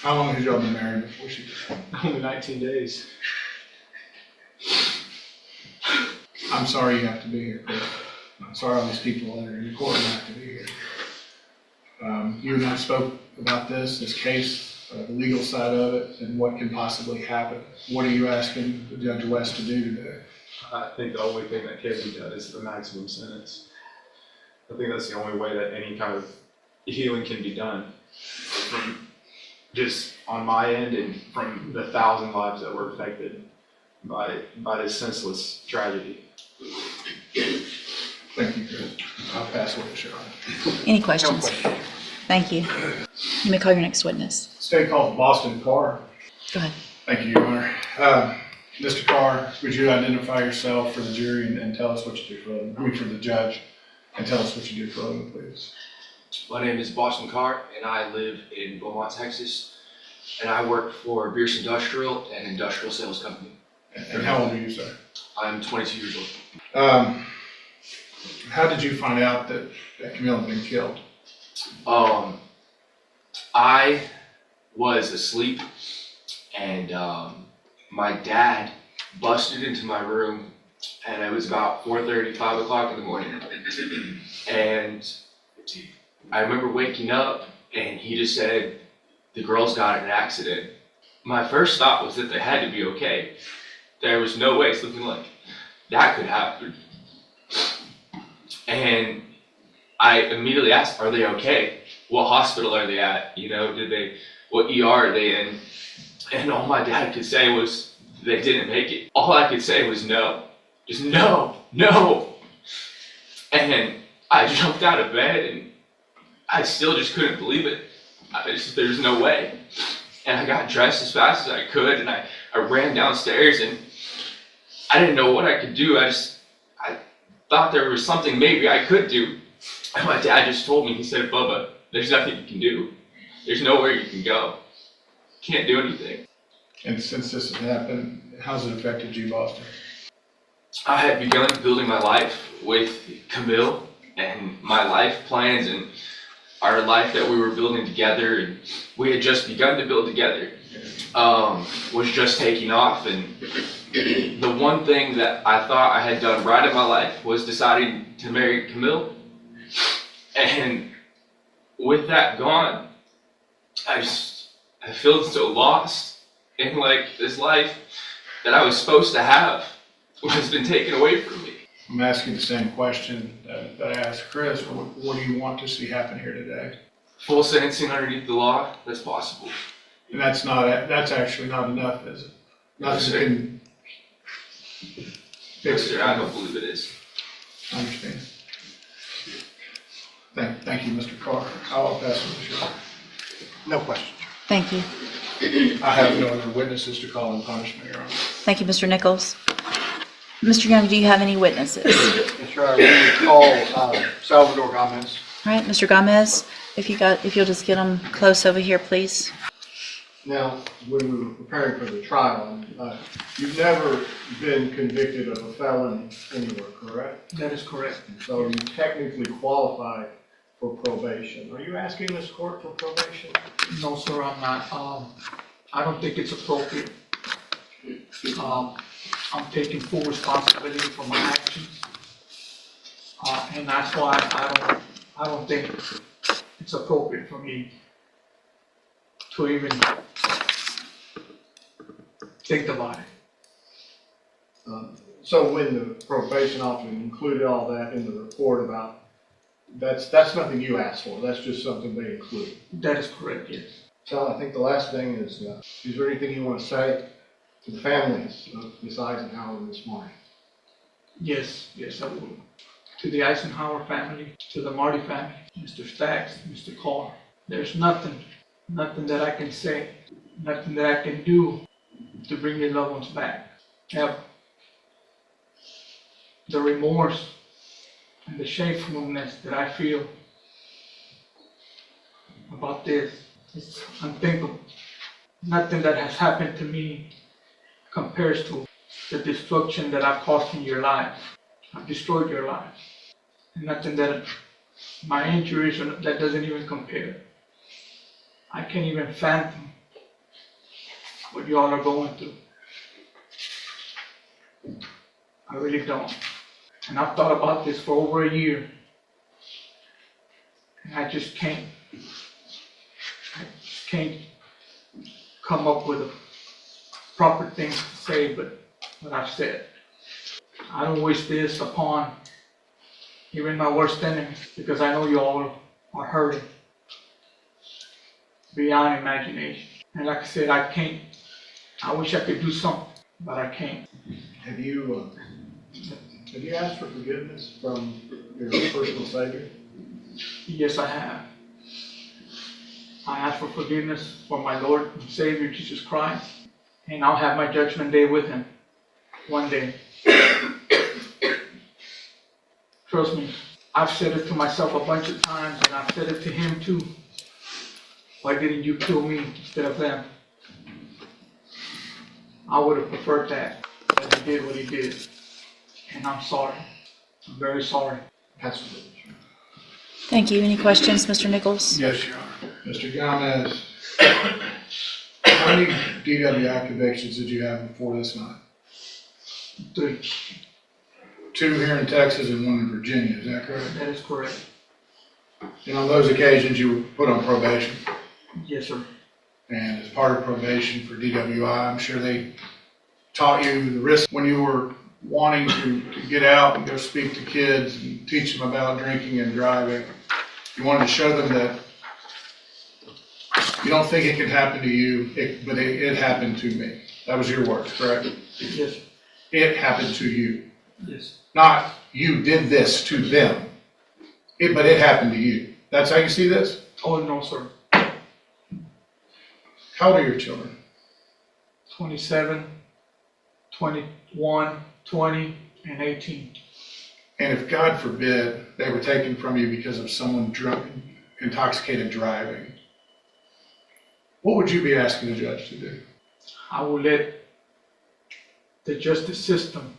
How long has y'all been married before she died? Only 19 days. I'm sorry you have to be here, Chris. I'm sorry all these people that are in the court have to be here. You and I spoke about this case, the legal side of it, and what can possibly happen. What are you asking Judge West to do today? I think the only thing that can be done is the maximum sentence. I think that's the only way that any kind of healing can be done. From just on my end and from the 1,000 lives that were affected by this senseless tragedy. Thank you, Chris. I'll pass it to Sharon. Any questions? No question. Thank you. You may call your next witness. State called Boston Carr. Go ahead. Thank you, Your Honor. Mr. Carr, would you identify yourself for the jury and tell us what you do for a living? I mean, for the judge, and tell us what you do for a living, please. My name is Boston Carr, and I live in Beaumont, Texas, and I work for Bierce Industrial, an industrial sales company. And how old are you, sir? I'm 22 years old. How did you find out that Camille had been killed? I was asleep, and my dad busted into my room, and it was about 4:30, 5 o'clock in the morning, and I remember waking up, and he just said, the girls got in an accident. My first thought was that they had to be okay. There was no way something like that could happen. And I immediately asked, are they okay? What hospital are they at? You know, what ER are they in? And all my dad could say was, they didn't make it. All I could say was no. Just no, no. And I jumped out of bed and I still just couldn't believe it. There's no way. And I got dressed as fast as I could and I ran downstairs and I didn't know what I could do. I thought there was something maybe I could do. And my dad just told me, he said, Bubba, there's nothing you can do. There's nowhere you can go. Can't do anything. And since this has happened, how's it affected you, Boston? I had begun building my life with Camille and my life plans and our life that we were building together and we had just begun to build together was just taking off. And the one thing that I thought I had done right in my life was deciding to marry Camille. And with that gone, I feel so lost in like this life that I was supposed to have has been taken away from me. I'm asking the same question that I asked Chris. What do you want to see happen here today? Full sentencing underneath the law, that's possible. And that's actually not enough, is it? Nothing can fix it. I don't believe it is. I understand. Thank you, Mr. Carr. I'll pass it to Sharon. No question. Thank you. I have no other witnesses to call in punishment, Your Honor. Thank you, Mr. Nichols. Mr. Young, do you have any witnesses? Yes, Your Honor. We call Salvador Gomez. All right, Mr. Gomez, if you'll just get them close over here, please. Now, when we were preparing for the trial, you've never been convicted of a felony anywhere, correct? That is correct. So you technically qualify for probation. Are you asking this court for probation? No, sir, I'm not. I don't think it's appropriate. I'm taking full responsibility for my actions. And that's why I don't think it's appropriate for me to even think about it. So when the probation officer included all that in the report about, that's nothing you asked for, that's just something they include. That is correct, yes. So I think the last thing is there anything you want to say to the families of Ms. Eisenhower this morning? Yes, I will. To the Eisenhower family, to the Marty family, Mr. Staggs, Mr. Carr, there's nothing that I can say, nothing that I can do to bring your loved ones back. Ever. The remorse and the shamefulness that I feel about this is unthinkable. Nothing that has happened to me compares to the destruction that I've caused in your lives. I've destroyed your lives. And nothing that my injuries, that doesn't even compare. I can't even fathom what y'all are going through. I really don't. And I've thought about this for over a year. And I just can't come up with a proper thing to say, but what I've said. I don't wish this upon even my worst enemies, because I know y'all are hurting beyond imagination. And like I said, I wish I could do something, but I can't. Have you asked for forgiveness from your personal Savior? Yes, I have. I ask for forgiveness for my Lord and Savior Jesus Christ, and I'll have my judgment day with him one day. Trust me, I've said it to myself a bunch of times, and I've said it to him too. Why didn't you kill me instead of them? I would have preferred that, but he did what he did. And I'm sorry. I'm very sorry. Pastor Williams. Thank you. Any questions, Mr. Nichols? Yes, Your Honor. Mr. Gomez, how many DWI convictions did you have before this night? 3. 2 here in Texas and 1 in Virginia, is that correct? That is correct. And on those occasions, you were put on probation? Yes, sir. And as part of probation for DWI, I'm sure they taught you the risk when you were wanting to get out and go speak to kids and teach them about drinking and driving. You wanted to show them that you don't think it could happen to you, but it happened to me. That was your words, correct? Yes, sir. It happened to you. Yes. Not you did this to them, but it happened to you. That's how you see this? Oh, no, sir. How old are your children? 27, 21, 20, and 18. And if, God forbid, they were taken from you because of someone drunk, intoxicated driving, what would you be asking the judge to do? I will let the justice system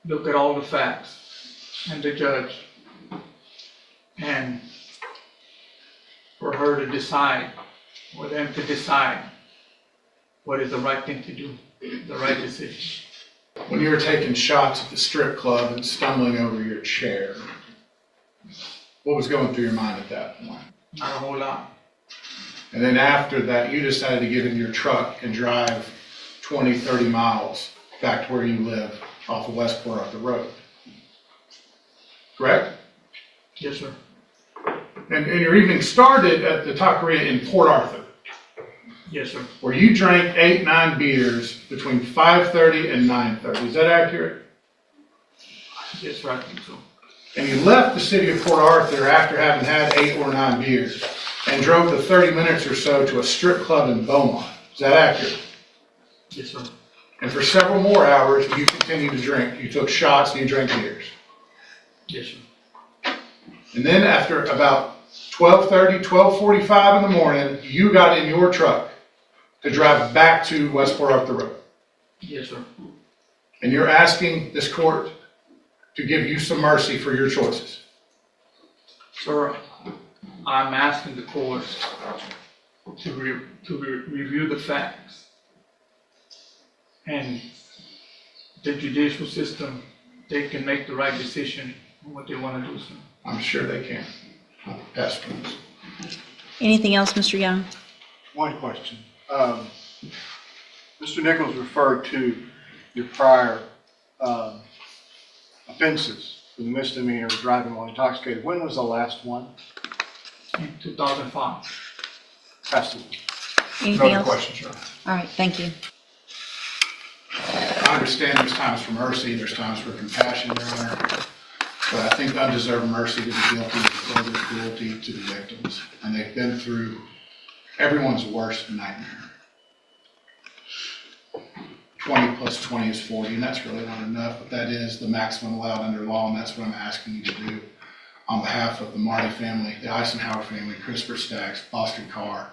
look at all the facts and the judge, and for her to decide, or them to decide what is the right thing to do, the right decision. When you were taking shots at the strip club and stumbling over your chair, what was going through your mind at that point? Not a whole lot. And then after that, you decided to get in your truck and drive 20, 30 miles back to where you live off of West Port Arthur Road. Correct? Yes, sir. And your evening started at the taqueria in Port Arthur, Yes, sir. where you drank 8, 9 beers between 5:30 and 9:30. Is that accurate? Yes, sir, I think so. And you left the city of Port Arthur after having had 8 or 9 beers and drove the 30 minutes or so to a strip club in Beaumont. Is that accurate? Yes, sir. And for several more hours, you continued to drink. You took shots and you drank beers. Yes, sir. And then after about 12:30, 12:45 in the morning, you got in your truck to drive back to West Port Arthur Road. Yes, sir. And you're asking this court to give you some mercy for your choices. Sir, I'm asking the court to review the facts. And the judicial system, they can make the right decision on what they want to do, sir. I'm sure they can. Pass, please. Anything else, Mr. Young? One question. Mr. Nichols referred to your prior offenses for the misdemeanor of driving while intoxicated. When was the last one? In 2005. Pass it. Anything No other else? questions, Your Honor. All right, thank you. I understand there's times for mercy, there's times for compassion, Your Honor. But I think undeserved mercy to the guilty is further cruelty to the victims. And they've been through everyone's worst nightmare. 20 plus 20 is 40, and that's really not enough, but that is the maximum allowed under law, and that's what I'm asking you to do on behalf of the Marty family, the Eisenhower family, Christopher Staggs, Boston Carr,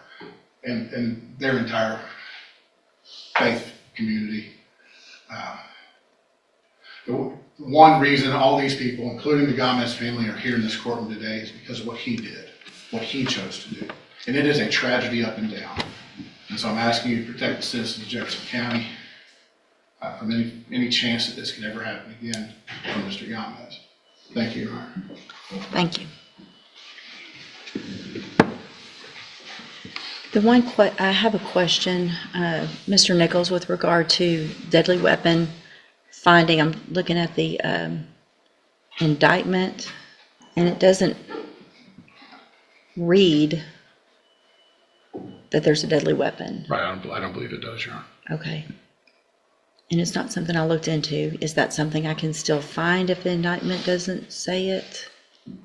and their entire faith community. The one reason all these people, including the Gomez family, are here in this courtroom today is because of what he did, what he chose to do. And it is a tragedy up and down. And so I'm asking you to protect the citizens of Jefferson County from any chance that this could ever happen again from Mr. Gomez. Thank you, Your Honor. Thank you. I have a question, Mr. Nichols, with regard to deadly weapon finding. I'm looking at the indictment, and it doesn't read that there's a deadly weapon. Right, I don't believe it does, Your Honor. Okay. And it's not something I looked into. Is that something I can still find if the indictment doesn't say it?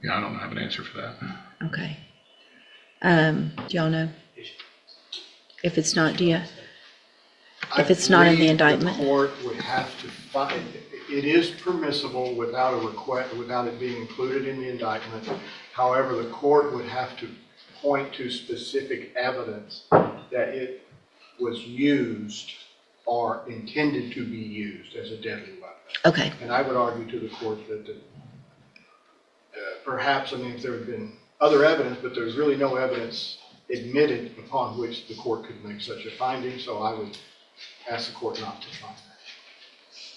Yeah, I don't have an answer for that. Okay. Do y'all know? If it's not, if it's not in the indictment? The court would have to find, it is permissible without a request, without it being included in the indictment. However, the court would have to point to specific evidence that it was used or intended to be used as a deadly weapon. Okay. And I would argue to the court that perhaps, I mean, if there had been other evidence, but there's really no evidence admitted upon which the court could make such a finding, so I would ask the court not to find that.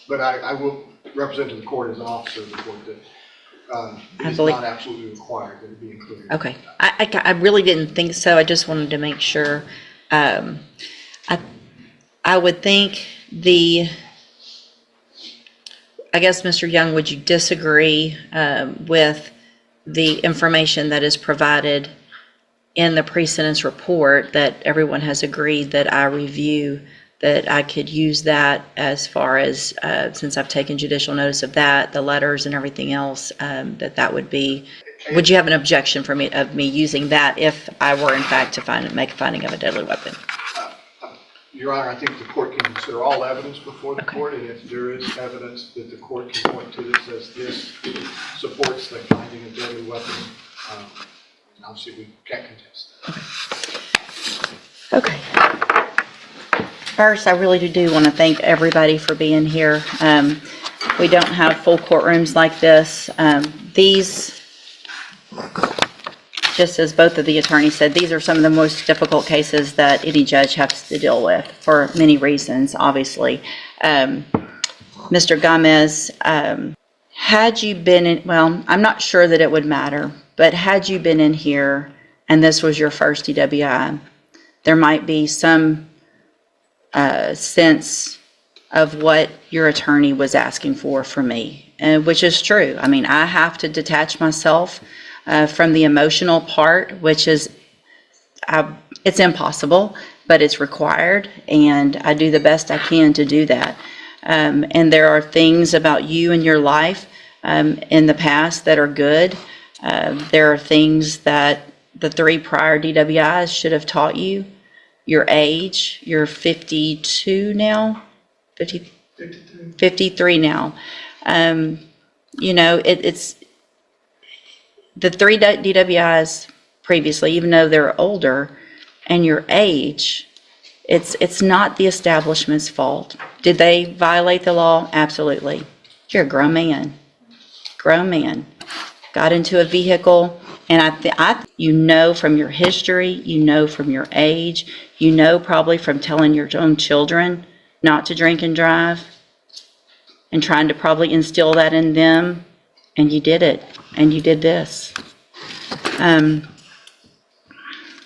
But I will represent to the court as an officer of the court that it is not absolutely required that it be included. Okay. I really didn't think so. I just wanted to make sure. I would think I guess, Mr. Young, would you disagree with the information that is provided in the pre-sentence report that everyone has agreed that I review, that I could use that as far as, since I've taken judicial notice of that, the letters and everything else, that would be, would you have an objection for me, of me using that if I were in fact to make a finding of a deadly weapon? Your Honor, I think the court can consider all evidence before the court, and if there is evidence that the court can point to that says this supports the finding of deadly weapon, obviously we can't contest that. Okay. First, I really do want to thank everybody for being here. We don't have full courtrooms like this. These, just as both of the attorneys said, these are some of the most difficult cases that any judge has to deal with for many reasons, obviously. Mr. Gomez, had you been in, well, I'm not sure that it would matter, but had you been in here and this was your first DWI, there might be some sense of what your attorney was asking for me, which is true. I mean, I have to detach myself from the emotional part, which is, it's impossible, but it's required, and I do the best I can to do that. And there are things about you and your life in the past that are good. There are things that the 3 prior DWIs should have taught you. Your age, you're 52 now, 53 now. You know, it's the 3 DWIs previously, even though they're older, and your age, it's not the establishment's fault. Did they violate the law? Absolutely. You're a grown man. Grown man. Got into a vehicle, and you know from your history, you know from your age, you know probably from telling your own children not to drink and drive, and trying to probably instill that in them, and you did it, and you did this.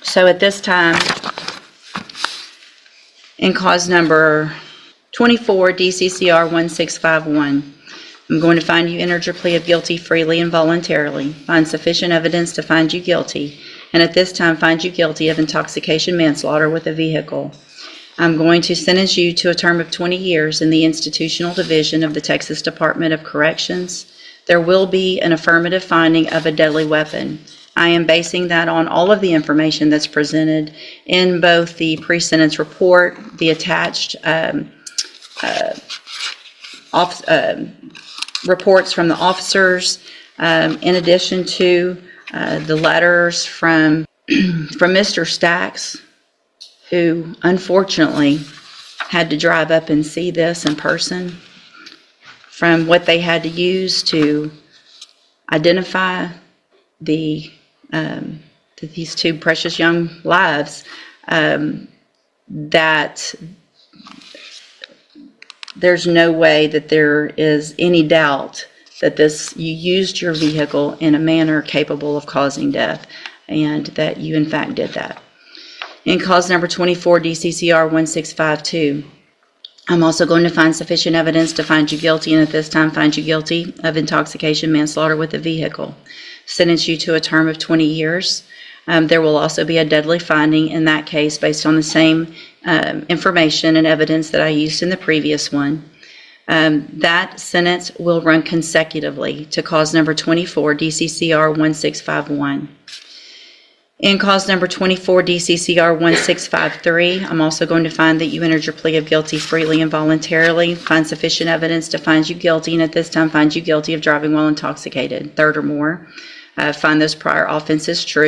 So at this time, in cause number 24 DCCR 1651, I'm going to find you entered your plea of guilty freely and voluntarily, find sufficient evidence to find you guilty, and at this time find you guilty of intoxication manslaughter with a vehicle. I'm going to sentence you to a term of 20 years in the institutional division of the Texas Department of Corrections. There will be an affirmative finding of a deadly weapon. I am basing that on all of the information that's presented in both the pre-sentence report, the attached reports from the officers, in addition to the letters from Mr. Stacks, who unfortunately had to drive up and see this in person, from what they had to use to identify these 2 precious young lives. that there's no way that there is any doubt that you used your vehicle in a manner capable of causing death, and that you in fact did that. In cause number 24, DCCR 1652, I'm also going to find sufficient evidence to find you guilty, and at this time find you guilty of intoxication manslaughter with a vehicle. Sentence you to a term of 20 years. There will also be a deadly finding in that case based on the same information and evidence that I used in the previous one. That sentence will run consecutively to cause number 24, DCCR 1651. In cause number 24, DCCR 1653, I'm also going to find that you entered your plea of guilty freely and voluntarily, find sufficient evidence to find you guilty, and at this time find you guilty of driving while intoxicated, third or more. Find those prior offenses true.